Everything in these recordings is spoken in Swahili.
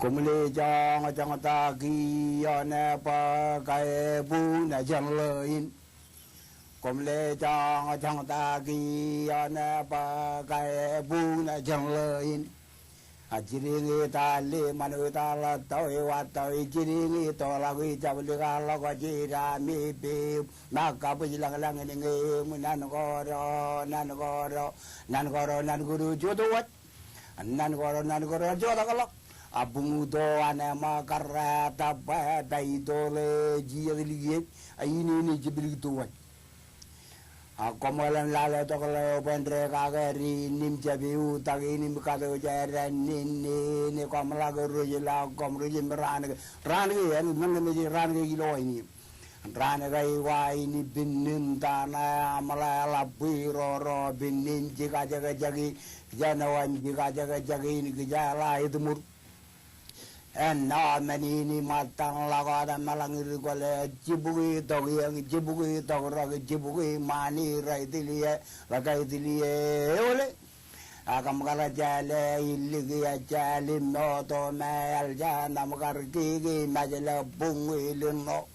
Kumle jang ta gi ne pa kai bu na jang lein. Kumle jang ta gi ne pa kai bu na jang lein. Ajiringi ta le manu ta la toi wa toi jiringi to la gi ja li ga la ga ji ra mi bi na ka bu ji lang lang ni nge mu nan go ro nan guru jo do wat nan go ro jo da ka la abung do ane ma karra ta ba dai do le ji ya li ge ai ni ji bi to wat Komalan lala to kalau pendre kagari nim jabi utang ini berkata jaran ini komala guru jela komru jemran ran ke nang meji ran ke kilo ini ran ke wa ini binin tanah amala labi ro binin jika jaga jagi janawan jika jaga jagi ini gejala itu mur ini matang lagada malangir gole jibugi togi jibugi mani rai dilie lagai dilie ole agam kala jale iligi jale no to mal jana makar gigi majala bungi lino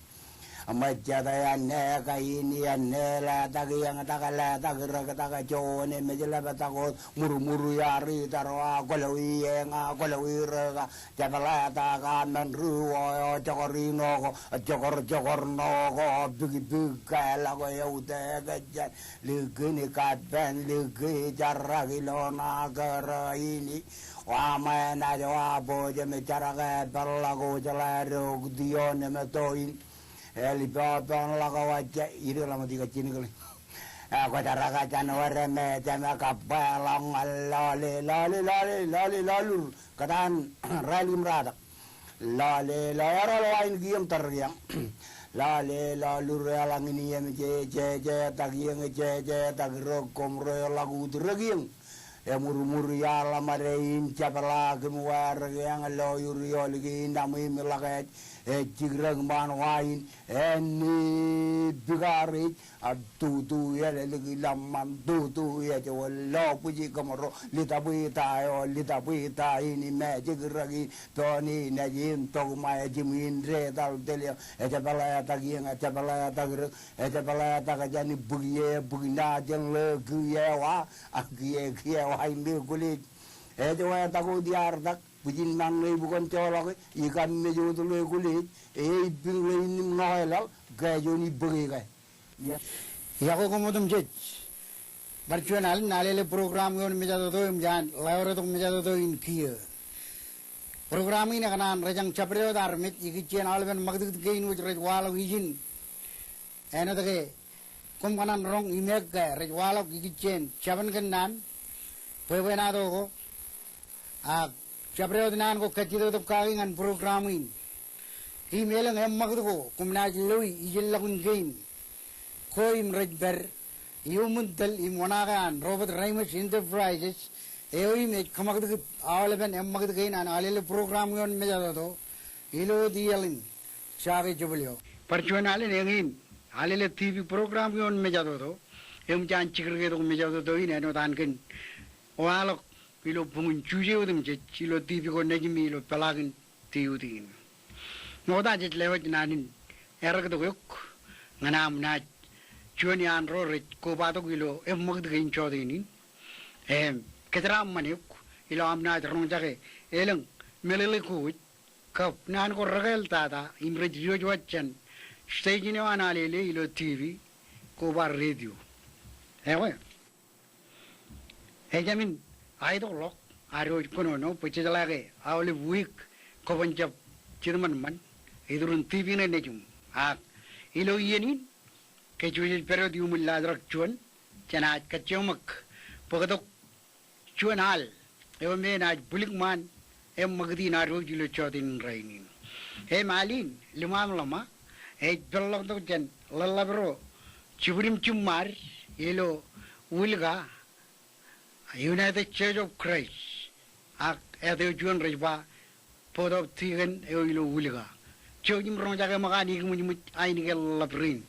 amajada ya ne kaini ya ne la tagi yang takala tagira taga jone majala batago muru yari tarwa golawi nga golawi raga jabala taga nan ruwa jogorino jogor no go bigi kala go yaude gajan ligini kadben ligi jaragi lona gara ini wa mana jawa boje me jaraga balago jalaro dione me toin Eli baban laga wajah iri lama tiga cini kali. Aku cara kaca nuara me jama kapalang lalu katan rally merada. Lale lain giam teriang. Lalu relang ini yang je tagiang je tagirokom royal lagu tergiang. Muru ya lamarein capala kemuar yang loyur lagi namai melakat cigrang man wain ni bigari tu ya lagi lamam tu ya jawal lo puji kamaro litapi ta ini me cigragi toni najim tog maya jimin re dal delia capala tagir tagajani bugina jeng legi ya wa agie ini kulit, jawab takut diardak, bujin nang lagi bukan colok, ikan mejo tu lagi kulit, bing lagi ni menolak, gaya joni bagi gaya. Ya aku kemudian jadi, berjualan nalele program yang menjadi tu jangan, lawar tu menjadi tu inkiya. Program ini kan rejang caprio darmit, ikian alben magdut gain which rejwala wijin, ena tu ke, kanan rong imek ke rejwala ikian, caban kenan. Pwede ko Chapreo dinan ko kachito to kagingan programming email ang magdo ko kumnajloy ijilakun game ko imredber yumuntal imwanakan Robert Ramos Enterprises me kamagdo awalaban magdo gain an alele program yon mejado to ilo dialin chage jubilyo parchuanale ngin alele TV program yon mejado to jan chikre to mejado to ine no tanken Walok ilo pungun cuci udem je ilo TV ko negimi ilo pelagin tiudin. Noda je lewat nanin era kedo yuk nganam na cuani anro re ko bato ilo magd gain chodini. Ketram maniuk ilo amna rong jage eleng melele ku kap nan ko ragal tata imre jo wachan stage ne wana lele ilo TV ko bar radio. Jamin, ayo lok, aro kono no, pecah lagi, awalnya week, kau pencap cerman man, itu run TV ne nejum, ilo ini, kecuali periode ladrak cuan, cenat kecumak, pokok cuan hal, me naj bulik man, magdi naro jilo chodin rainin, malin, lama, belok tu jen, lalabro, ciburim cumar, ilo wilga. United Church of Christ, ada juan rejba, podok tigan ilo uliga. Jom orang jaga makan ini mujud aini ke labrin.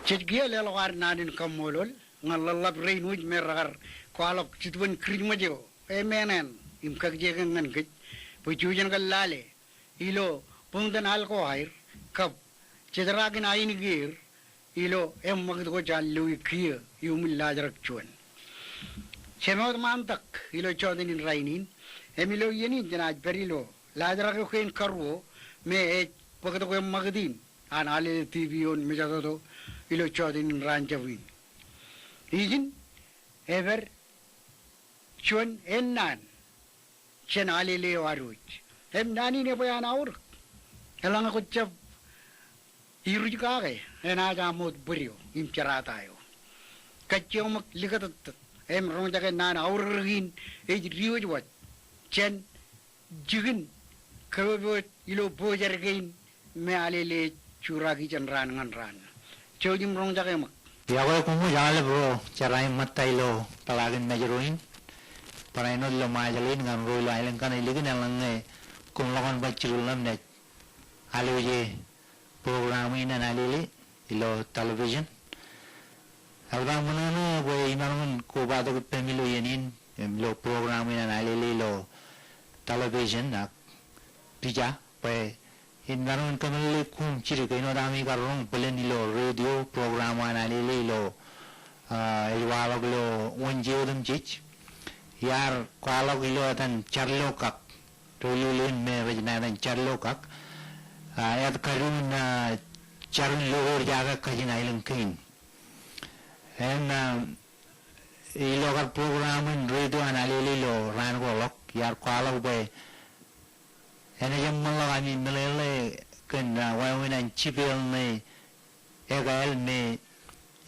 Cetgia lelawar nanin kamolol ngalalap rainuj meragar kualok citwan krimajo emenen imkak jegangan gej pujujan galale ilo pungdan alko air kap cedragin ayin gir ilo magd ko jallu ikhiya yumil lajrak chuan semod mantak ilo chodinin rainin emilo yenin janaj perilo lajrak ko en karwo me pagd ko magdin anale tv on mejado ilo chodin ranjawin izin ever chuan ennan chen alile waruj em nani ne bayan aur elang ko chap iruj kage ena jamot burio im charatayo kachom ligatat em rong jaga nan aurgin e riuj wat chen jigin kawo ilo bojargain me alile churagi chandran nganran chojim rong jaga mak Yawa kumu jale bro carai matailo palagin majuruin paraino lo majalin ngam roilo ailen kan iligin alange kum lawan bacirulam net aluje program ina nalili ilo television alba manano boy imanun ko bado pemilu yenin lo program ina nalili lo television nak pija pe Indaron kamali kum ciri kaino dami karong pelen ilo radio program anali lo ilwalog lo onjeudum chich yar kwalog ilo atan charlo kak tolulun me vajnadan charlo kak yat karun charun logor jaga kajina ilung kain en ilo kar program radio anali lo ran golok yar kwalog be ene jammal kami melele kena wawinan cipil ne egal ne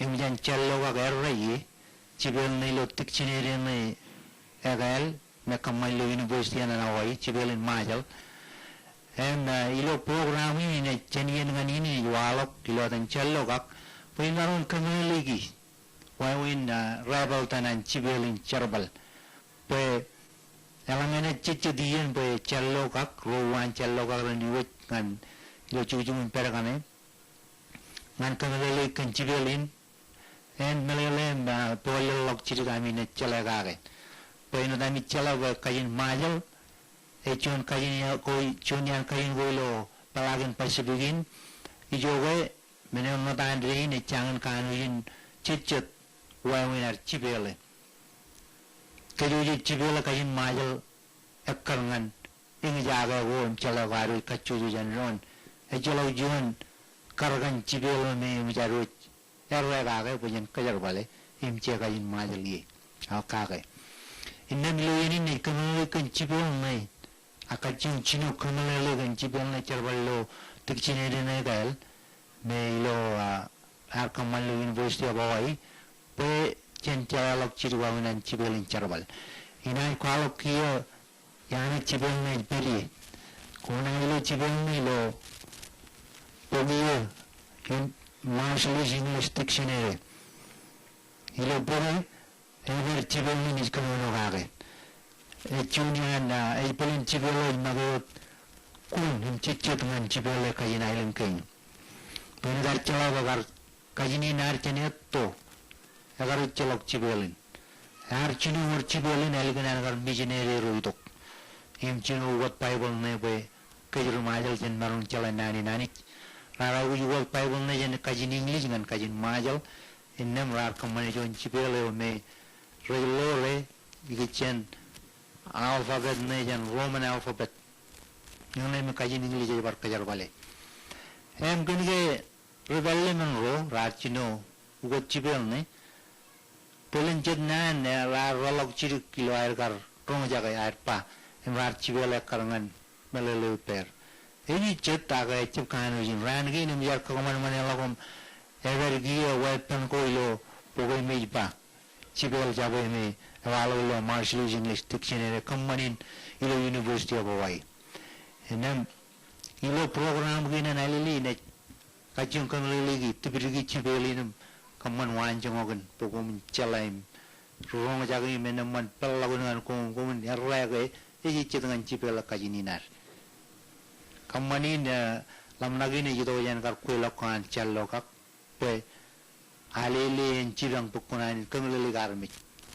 imjan cello ka gerrai cipil ne lo tikchinere ne egal me kamal lo university ana nawai cipil in majal en ilo program ini ne chenien ngani ni walok ilo tan cello kak pinarun kameli gi wawin rebel tanan cipil in cerbal pe Elemena cici dian be cello kak ruan cello kak rendiwet kan lo cucung perakane ngan kamele kan cibelin en melele pole lok cici kami ne cela kake poino kami cela be kain majal chun kain ya koi chun yang kain lo palagin pasibigin ijoge menel notan ri ne changan kanuin cicit wawinar cibele Kajuji cibela kain majal ekkangan ing jaga won chala waru kacuju janron ejolo juan kargan cibela me mijaru erre gaga pujen kajar bale im che kain majal ye akage inna miloyeni ne kamale kan cibela me akajun chino kamale kan cibela ne charballo tikchine ne gal me lo arkamallo university abawai pe Cencalok ciruawinan cibelin carbal. Inai kualok kio yana cibelin beri. Kuna ilo cibelin ilo pogiyo in Marshall's English Dictionary. Ilo pogi ever cibelin is kamono gage. Echunian ipelin cibelin magot kun in cicet ngan cibelin kayin ailen kain. Pengar cala bagar kajini nar ceneto. Agar celok cibelin, cinu cibelin elgan agar bijinere ruitok, cinu ugat paibol ne be kajru majal jen marun cala nani, rara ugat paibol ne jen kajin English dengan kajin majal, innem rar kamane jon cibele me regulore igchen alphabet ne jen Roman alphabet, yang ne me kajin English jen bar kajar bale. Kenige rebelle menro rar cinu ugat cibel ne. Polen jednan la rolok cirik kilo air kar rong jaga air pa emar cibele karangan melele per ini jet aga cip kanu jin ran gi nim yar kaman mane lagom ever gi weapon ko ilo pogoi me pa cibel jabe me walo ilo Marshall English Dictionary kamanin ilo University of Hawaii enam ilo program gi na nalili ne kajung kan lili gi tibirgi cibele nim kaman wanjang ogan pogom celaim rong jagi meneman pelagunan kumun erlege iji cetangan cipela kajininar kamanin lam nagi ne jito yan kar kuila kan cello kak pe alele en chibang pukunan kamilili garmit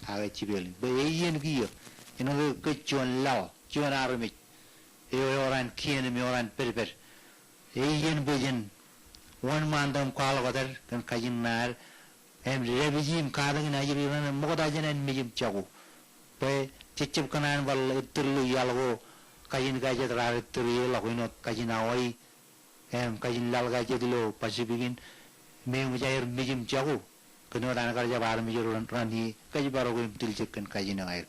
aga chibelin be yen giyo ino ke chon lao chon armit e oran kien mi oran perper yen bejen one mandam kwala gadar kan kajin nar em rebijim kadang na jiri ran moda janan mijim chagu pe cicip kanan wal iturlu yalgo kajin gaje trar ituri la koino kajin awai em kajin lal gaje dilo pasibigin me mujair mijim chagu keno ran karja bar mijur rani kaji baro go til chekkan kajin air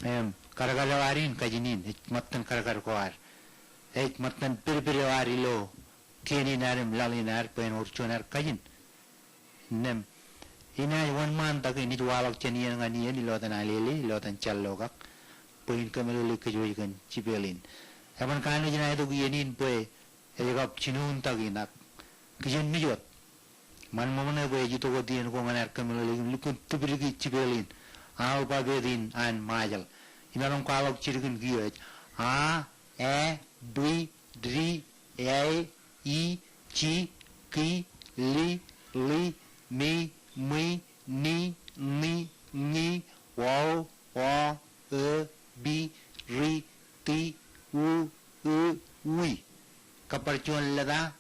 em karagara warin kajinin matan karagar koar matan pirpire warilo kini narim lalinar pen urchunar kajin nem ina one man tak ini walak chenian ngani ni lotan alili lotan challogak poin kamelu ke joikan cibelin aban kan jina itu yenin poe egap chinun taginak kijen mijot man momone poe jito ko dien ko nganar kamelu lukun tubirigi cibelin au pa bedin an majal inarom kalok chirgin giyo a e dui dri e I, chi, ki, li, mi, ni, wo, bi, ri, ti, ui. Kaparchuan lada,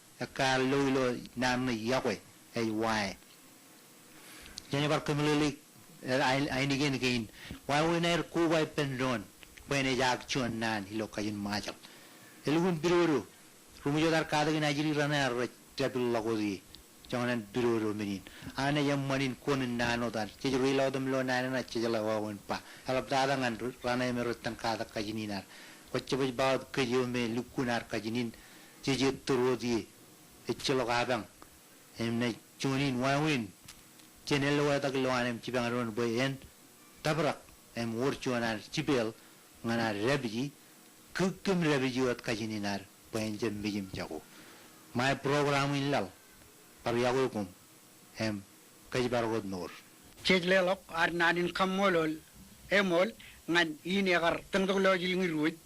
lo nam na yakwe, ay wai. Jadi bar kemelilik, ay nigin, wai winair kuwai pendon, wene jak chuan nan, hilo kayin majal. Elugun biruru, rumujodar kadagi najiri rana rajabil lagodi jangan biru menin ane yang manin konin nano dan cejuri laudam lo nana na cejala wawan pa halap dadangan rana merutan kadak kajininar kocebaj baud kejo me lukunar kajinin cejit turodi ecelo kabang emne chunin wawin chenel wa tak lo anem cibang ron boyen tabrak em wurchuanar cibel ngana rebiji kukum rebiji wat kajininar penjem bijim jago my program illal pariyagukum hem kajbargod nur chejlelok ar nanin kammolol emol ngan ini agar tengdoglo jilingi ruj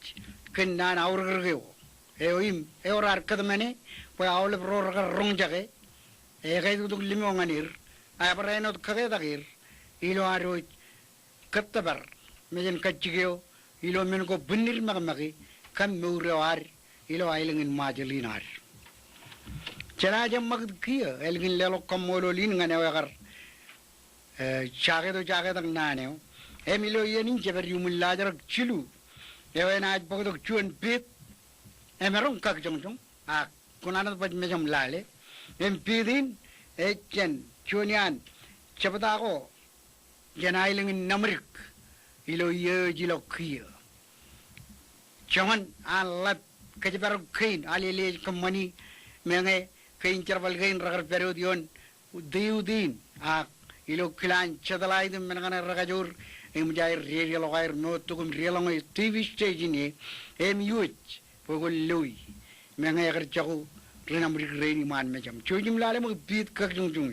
ken nan aurgergeo eoim eorar kadmene po awle proragar rongjage e gaydug limo nganir abrainot kage dagir ilo aroj kattabar mejen kachigeo ilo men ko bunir magmagi kam meurewar ilo ailingin majalinar cera jam mag kiya elgin lelo kamolo lin ngane wagar chagedo chagedak naneo emilo yenin jeber yumul lajar chilu yewena aj pogdo chuan pit emerong kak jongjong a kunana baj mejam lale em pidin echen chunian chapadago janailingin namrik ilo ye jilo kiya chaman alat kejebar kain alile kemani menge kain cerbal kain ragar periodion udin a ilo kilan chadalai dem menangana ragajur em jair real logair no tukum real ngai tv stage ni em yuch pogol lui menge agar chaku renamrik reini man mejam chojim lale mo bit kak jung jung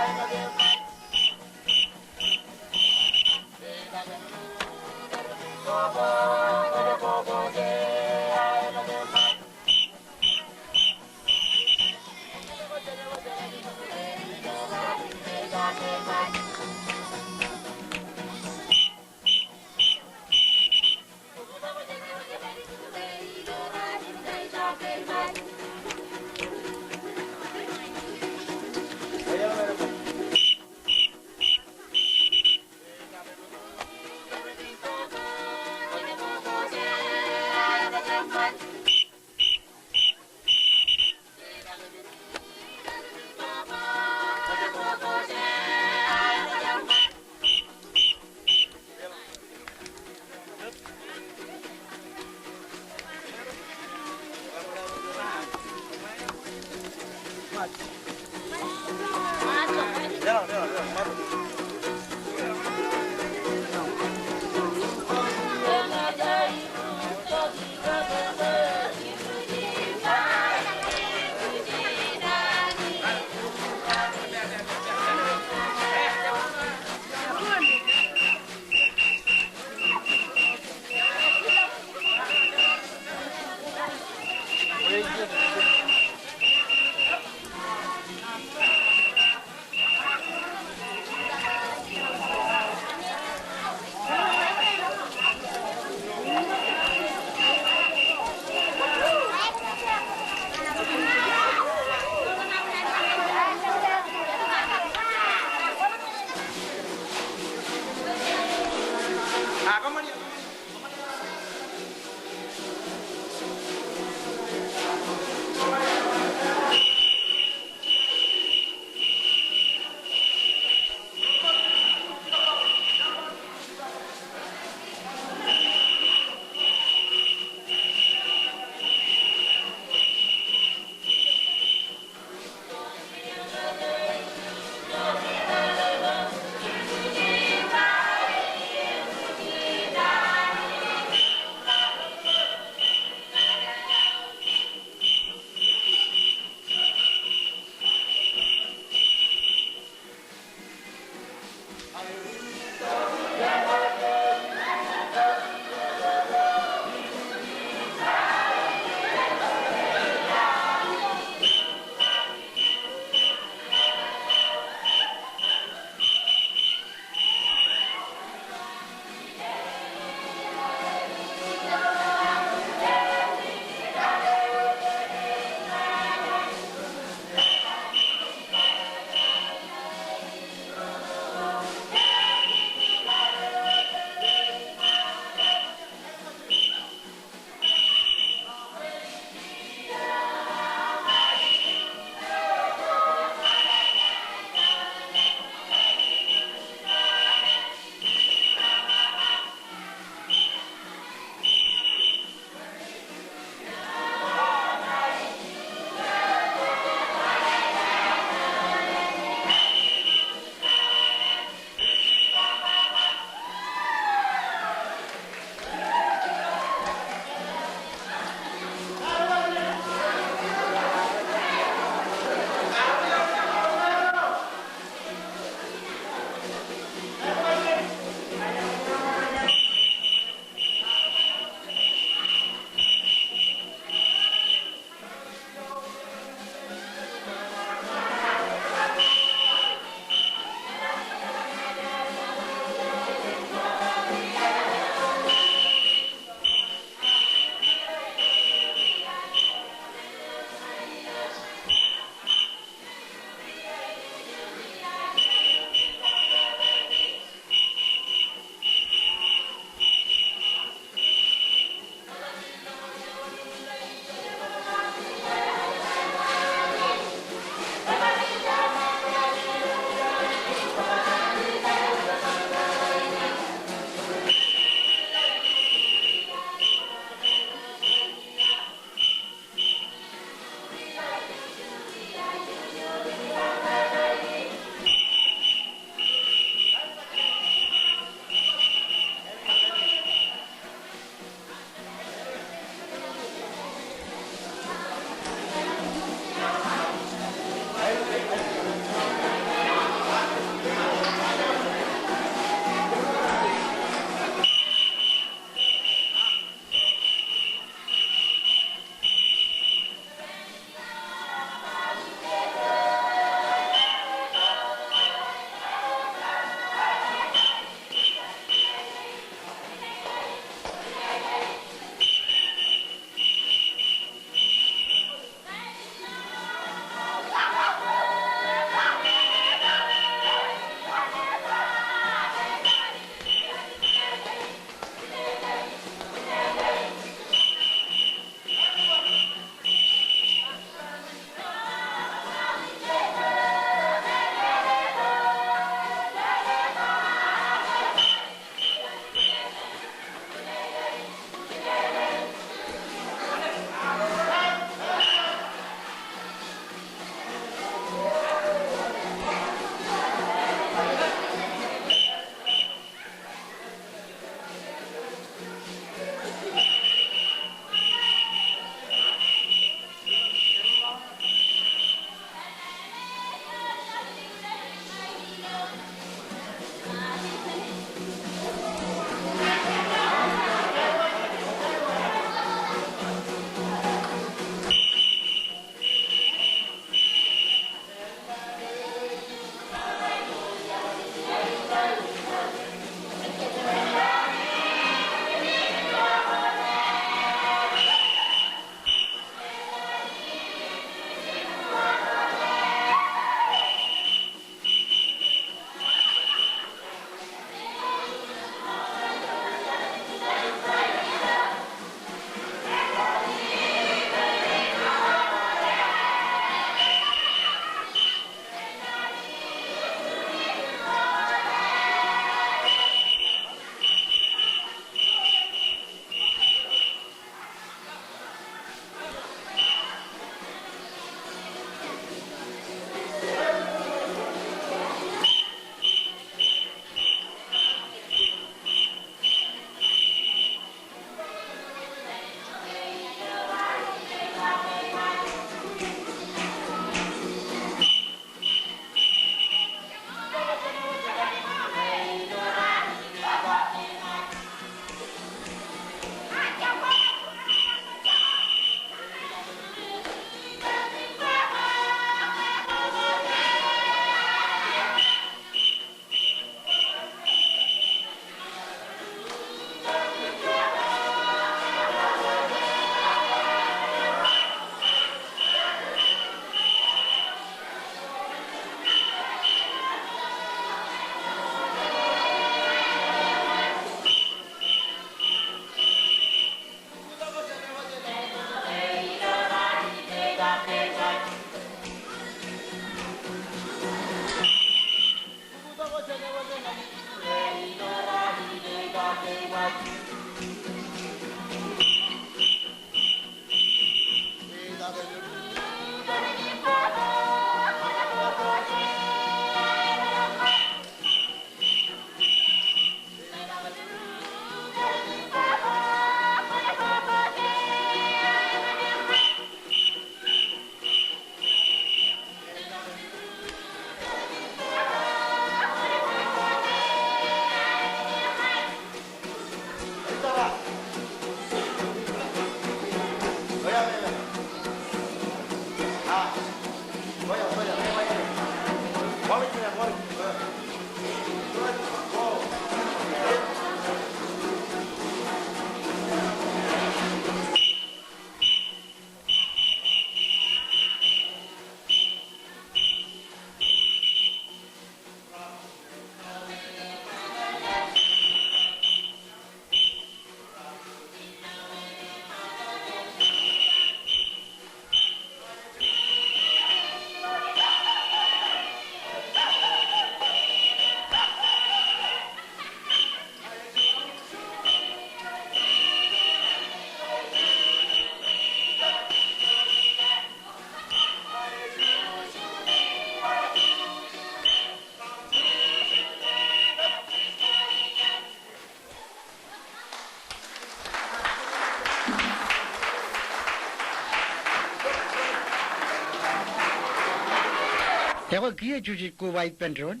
Eko kia cuci ku white pentron,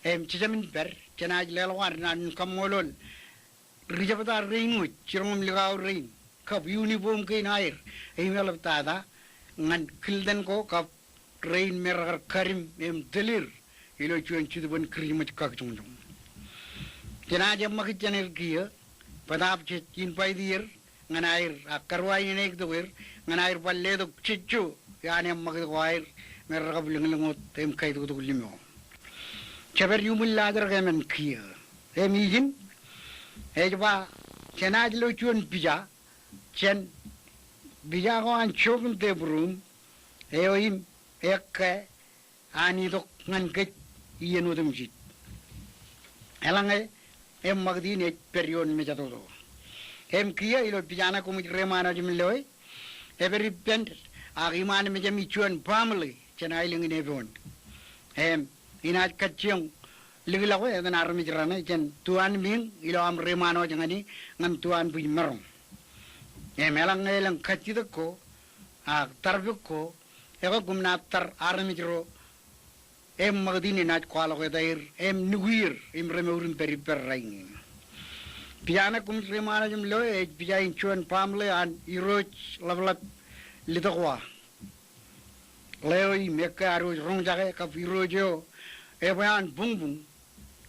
cicamin per, cenaj lelawar nan kamolol, rijapata rain wit, cirong ligau rain, kap uniform kain air, melap tada, ngan kilden ko kap rain merar karim telir, ilo cuan cuci krimat kak jong. Cenaj makit cenir kia, padap cin pai dir, ngan air akarwai nek doer, ngan air palle dok cicu, yani makit ko air. Mereka bilang kai tu limo. Cabar yumul ladar kemen kia. Izin. Coba cina jelo cuan bija. Cen bija ko an chokum te brum. Im ek ani dok ngan ket iyan udem jit. Elang magdi ne period me jatuh do. Kia ilo bijana ko remana jumloy. Every bent agiman me jami cuan family. Cina iling ini pun, inat kacang, lagi lagu ya dan army jerana, cen tuan ming, ilo am remano jangan ni, ngan tuan punya merong. Elang kacida ko, tarbuk ko, eko gumna tar army jero, magdini nat kuala ko dair, nuguir, remeurin peri raing. Piana kum remano jam lo, pijain cuan pamle an iroj lablap lidakwa. Leoi meka arus rong jaga ka pirojo eban bung bung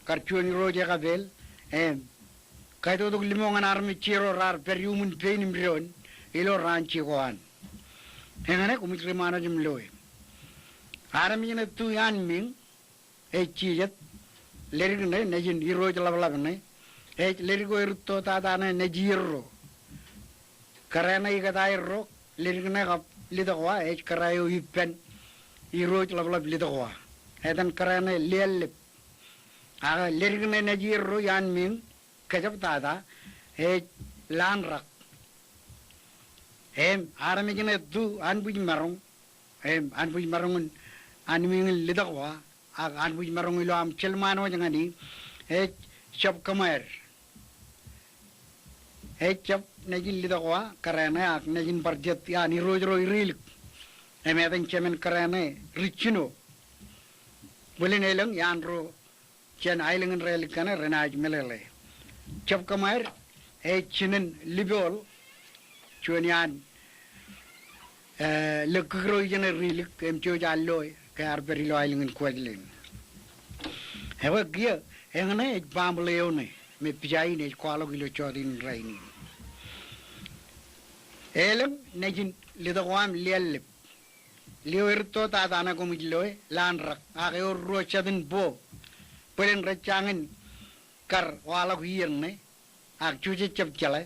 karchuan roje ka bel kai to limongan armi chiro rar periumun penim rion ilo ranchi koan hengane kumit remana jim loe armi ne tu yan ming chijet lerigne nejin iroje lablab ne lerigo irto ta ta ne nejiro karena ikatairo lerigne ka lidakwa karayo hipen iroj lablab lidakwa edan karane lelip aga lerigne najiro yan min kajab tada lan rak arami gine du an buj marong an buj marong an min lidakwa aga an buj marong ilo am chelmano jangani chop kamer chop najin lidakwa karane ak najin barjet ya ni roj ro iril emedan cemen karane richino boleh nelang yan ro cen ailengan rel kana renaj melele chop kamar chinen libol chuanian lekro jene rilik cho jallo kar berilo ailengan kwajlen hewa gia engane bamleone me pijai ne kwalo gilo chodin raini elem nejin lidawam lelip liwirto ta dana ko mujloy lan rak ake ro chadin bo pelen rachangin kar wala hirne ak chuje chap chale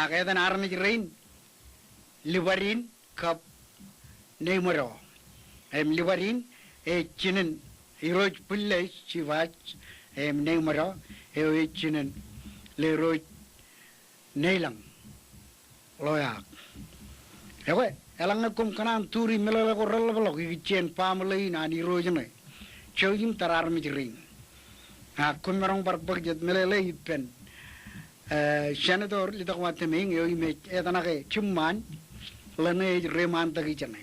ake dan armi rain liwarin kap neymaro liwarin chinen iroj pulle chivach neymaro chinen le roj neilang loyak ewe elang kum kanan turi melala ko relalo ki pamlei na ni rojne chojim tarar mi ring kum merong barbag jet melele pen senador lidakwa teming yo ime etana ke chumman lene reman tagi chane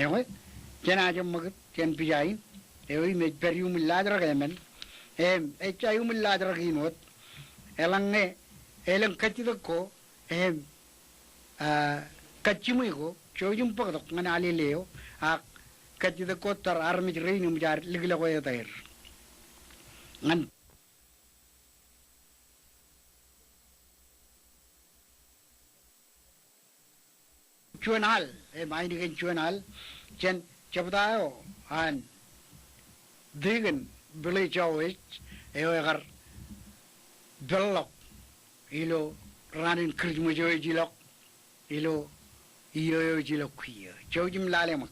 ewe jena jam mag ken pijai yo ime perium ladra kemen chayum ladra kinot elang ne elang kachidako kacimu ko chojum pagdok ngana ali leo kacida ko tar armi reini mujar ligla ko yatair ngan chuanal maini ken chuanal chen chabdayo an digan bele chawich agar belok ilo ranin krijmu joy jilok ilo iyo jilok kuya chojim lalemak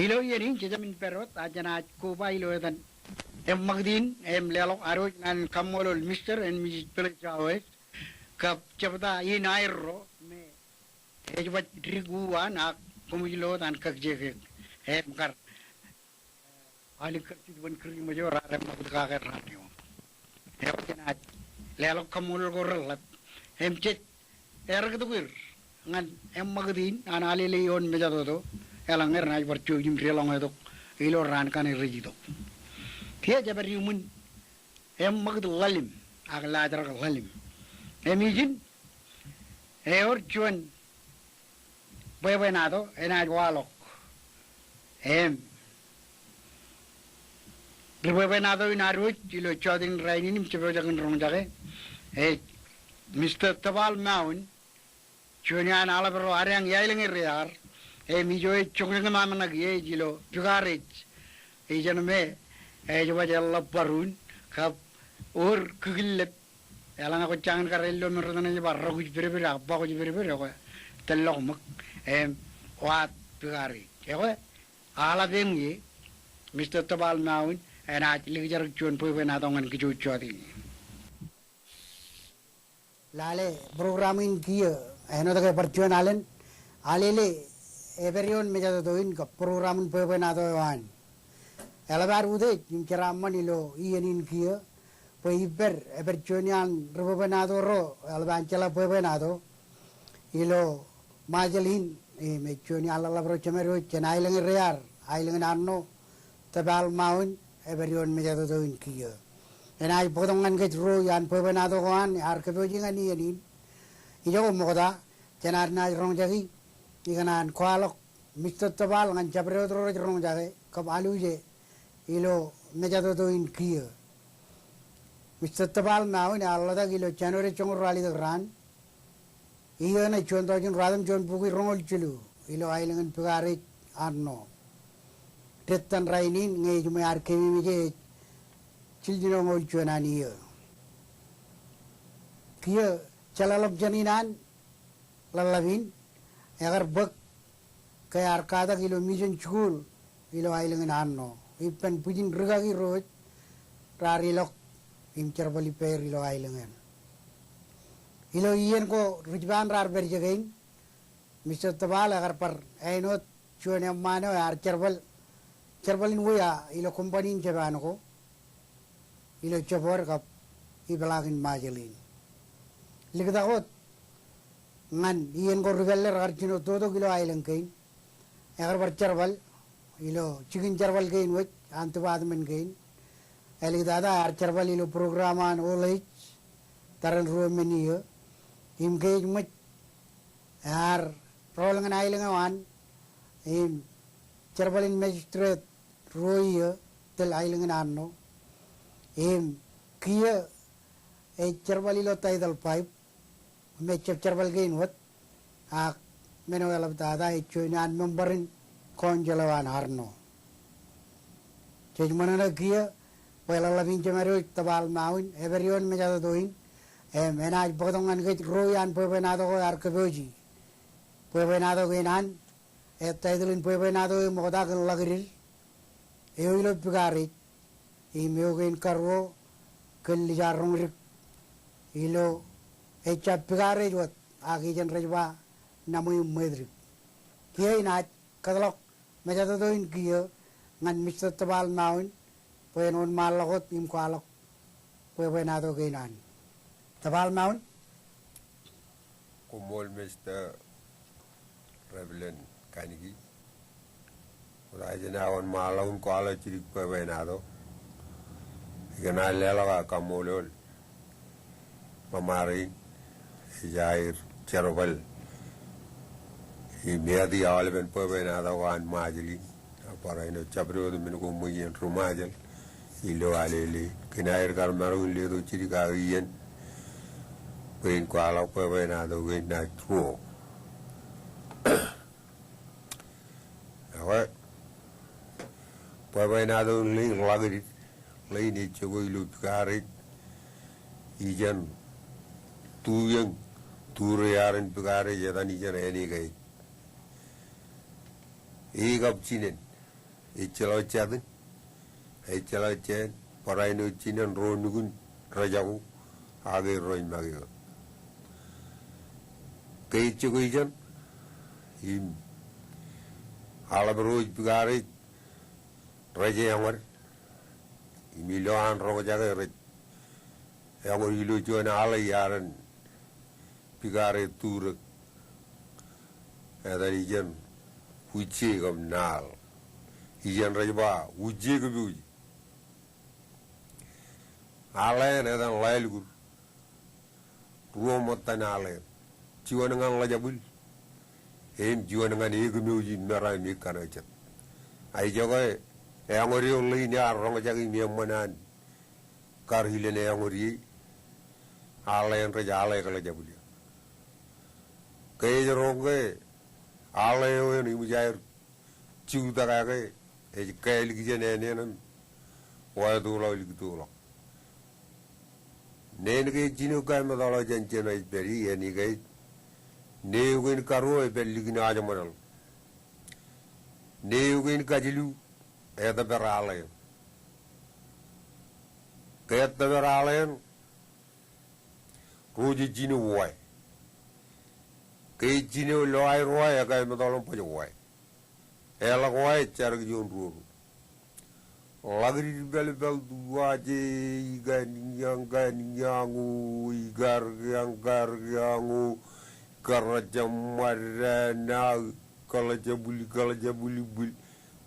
Hilo yerin jamin perot ajana kuba hilo dan magdin lelok aroj nan kamolol Mr. and Mrs. Pelajawes kap cabda in airo me ejbat riguan ak kumilo dan kakjek kar alik kertibun kering majo rarem magdaka kar radio jana lelok kamolol gorlat cet ergatuir ngan magdin an alele yon mejado elang nai bercu jim relong itu ilo ran kan rejido dia jabar yumun magd lalim agla jar lalim emijin or chuan bebenado enai walok bebenado inaru ilo chodin rainin chebo jagan rong jage Mr. Tabal Maun chuan ala bro arang yailing riar mijoy chungeng mama nagi jilo jugarij janme coba jalla parun kap or kugillet elang ako changan karello meron na barra kuj bere abba kuj bere ko telok mak wat jugari ko ala bengi Mr. Tabal Maun ena ligjar chun poe na dongan kiju chodi lale programming kia eno take percuan alen alele everyone mejado doin ka programun pebenado wan elabar ude kimkeramman ilo ienin kia peiber everchonian rubenado ro elban chala pebenado ilo majalin mechoni alla bro chemero chenaileng rear aileng nanno tabal maun everyone mejado doin kia enai podongan ke ro yan pebenado wan arkebojingan ienin ijo moda chenarna rong jagi ikanan kualok Mr. Tabal ngan capreo tro rong jage kap aluje ilo mejado doin kia Mr. Tabal now ni alada kilo January chong rali the ran iyo na chon to jun radam chon pugi rongol chulu ilo ailangan pugare arno tetan rainin nge jume arkemi mije chiljino ngol chonani iyo kia chalalap janinan lalawin agar bak kaya arkada kilo mission school ilo ailangan arno ipen pujin regagi roj rarilok imcerbali per ilo ailangan ilo ien ko rujban rar berjagain Mr. Tabal agar par ainot chuan mano ar cerbalin wuya ilo company jabano ko ilo chapor kap ibalagin majalin ligdakot ngan ien ko riveller archino todo kilo ailang kain agar par cerbal ilo chicken cerbal kain wet antubad men kain elik dada ar cerbal ilo programan olej taran ruomeniyo im kain mat ar rolangan ailang awan im cerbalin magistrate roiyo tel ailang anno im kia cerbal ilo tidal pipe me cerbal kain wet ak meno alab dada ichuinan memberin konjelawan arno cejmanana kia pela labin cemero Tabal Maun everyone mejado doin enaj bodongan ke royan pebenado ko arkeboji pebenado genan taidulin pebenado moda kan lagrir eilo pigari imiogen karwo keljarong rik ilo echa pigari jot agi jen rejwa namu medri kia inaj kadalok mejado doin kia ngan Mr. Tabal Maun penon malakot im kualok pebenado genan Tabal Maun kumol Mr. Rebelen kanigi urajena on malaun kuala cirik pebenado igana lelaga kamolol mamari jair cerobal imiadi alben pebenado wan majli para ino cabro de minugo muyen rumajal ilo alele kinair kar maru ledo cirika yen pen kuala pebenado wena tuo awa pebenado ling lagri leini chogo ilu kare ijan tuyang turyaran pegare jadan ijan eni gai igap chinen ichelo chadin ichelo chen parai no chinan ro nugun rajagu age roin magi kei chuguijan im alabro pigare raje amar imilo an ro jaga re amor ilu chona ala yaran pigare tur ada ijan uji gam nal ijan rajba uji gabu ala ne dan lailgur rumo tanale ciwan ngang la jabul em jiwan ngan egmu uji mera mi kana chat ai jogo e angori olli ni arong jagi mi manan kar hilene angori ala en raja ala kala jabul kay joronge ala yo ni mujair ciu dagaga e kay ligene nenen wa do la ligdo nen ke jinu ka ma dala janche na beri yani gai ne ugin karo e belli gina aja modal ne ugin kajilu e da berale ke da berale roji jinu wai ke jinu lo ai roi ka ma dala po wai e la wai char gi on ru lagri bel duaje iganyangu igaryangu karajamarana kalajabuli bul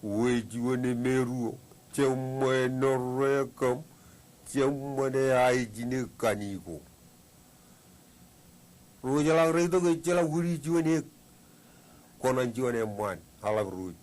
weji woni meru cemme norrekam cemme ay jine kaniko rojala redo ge jala wuri jiwone konan jiwone man ala ruj